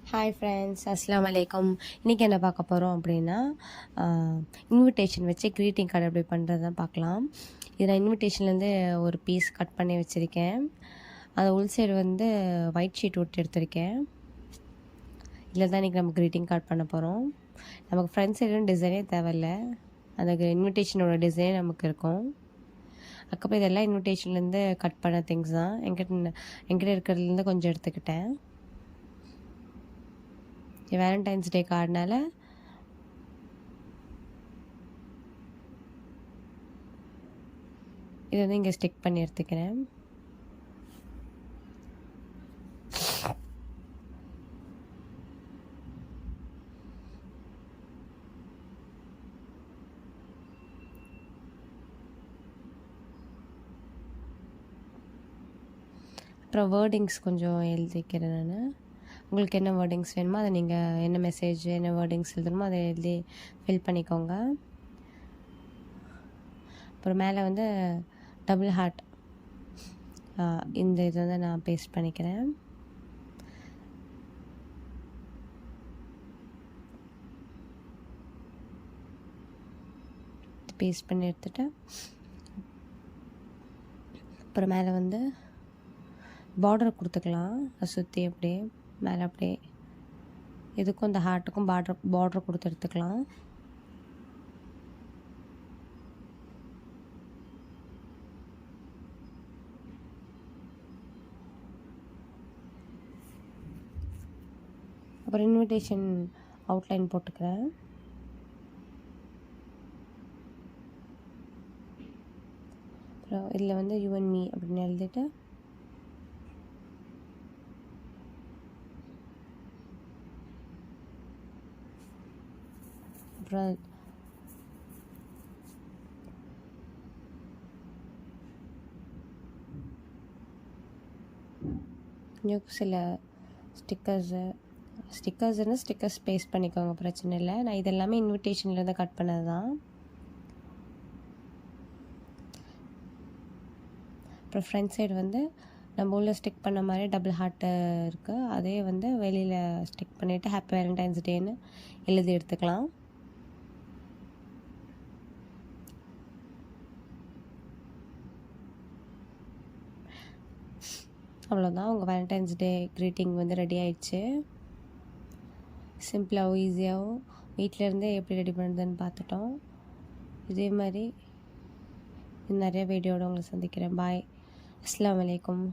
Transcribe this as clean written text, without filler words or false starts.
Hi friends, அஸ்ஸலாமு அலைக்கும். இன்றைக்கி என்ன பார்க்க போகிறோம் அப்படின்னா, இன்விடேஷன் வச்சு க்ரீட்டிங் கார்டு எப்படி பண்ணுறது தான் பார்க்கலாம். இது நான் இன்விடேஷன்லேருந்து ஒரு பீஸ் கட் பண்ணி வச்சுருக்கேன். அது உள் சைடு வந்து ஒயிட் ஷீட் ஒட்டி எடுத்திருக்கேன். இதில் தான் இன்றைக்கி நம்ம க்ரீட்டிங் கார்டு பண்ண போகிறோம். நமக்கு ஃப்ரண்ட் சைடும் டிசைனே தேவையில்ல, அந்த இன்விடேஷனோட டிசைனே நமக்கு இருக்கும். அதுக்கப்புறம் இதெல்லாம் இன்விடேஷன்லேருந்து கட் பண்ண திங்ஸ் தான். என்கிட்ட இருக்கிறதுலேருந்து கொஞ்சம் எடுத்துக்கிட்டேன். வேலண்டைன்ஸ் டே கார்டுனால இதை வந்து இங்கே ஸ்டிக் பண்ணி எடுத்துக்கிறேன். அப்புறம் வேர்டிங்ஸ் கொஞ்சம் எழுதிக்கிறேன் நான். உங்களுக்கு என்ன வேர்டிங்ஸ் வேணுமோ அதை நீங்கள் என்ன மெசேஜ் என்ன வேர்டிங்ஸ் எழுதணுமோ அதை எழுதி ஃபில் பண்ணிக்கோங்க. அப்புறம் மேலே வந்து டபுள் ஹார்ட் இந்த இதை வந்து நான் பேஸ்ட் பண்ணிக்கிறேன். பேஸ்ட் பண்ணி எடுத்துகிட்டு அப்புறம் மேலே வந்து பார்டர் கொடுத்துக்கலாம். அதை சுற்றி அப்படியே மேலே அப்படியே இதுக்கும் இந்த ஹார்ட்டுக்கும் பார்டர் கொடுத்து எடுத்துக்கலாம். அப்புறம் இன்விடேஷன் அவுட்லைன் போட்டுக்கிறேன். அப்புறம் இதில் வந்து யூ அண்ட் மீ அப்படின்னு எழுதிட்டு அப்புறம் கொஞ்சம் சில ஸ்டிக்கர்ஸ் பேஸ்ட் பண்ணிக்கோங்க, பிரச்சனை இல்லை. நான் இதெல்லாமே இன்விடேஷன்லேருந்து கட் பண்ணது தான். அப்புறம் ஃப்ரண்ட் சைடு வந்து நம்ம உள்ள ஸ்டிக் பண்ண மாதிரி டபுள் ஹார்ட்டு இருக்குது, அதே வந்து வெளியில் ஸ்டிக் பண்ணிவிட்டு ஹாப்பி வேலண்டைன்ஸ் டேன்னு எழுதி எடுத்துக்கலாம். அவ்வளோதான், உங்கள் வேலண்டைன்ஸ் டே க்ரீட்டிங் வந்து ரெடி ஆயிடுச்சு. சிம்பிளாகவும் ஈஸியாகவும் வீட்டிலேருந்தே எப்படி ரெடி பண்ணுறதுன்னு பார்த்துட்டோம். இதே மாதிரி நிறைய வீடியோட உங்களை சந்திக்கிறேன். பாய். அஸ்ஸலாமு அலைக்கும்.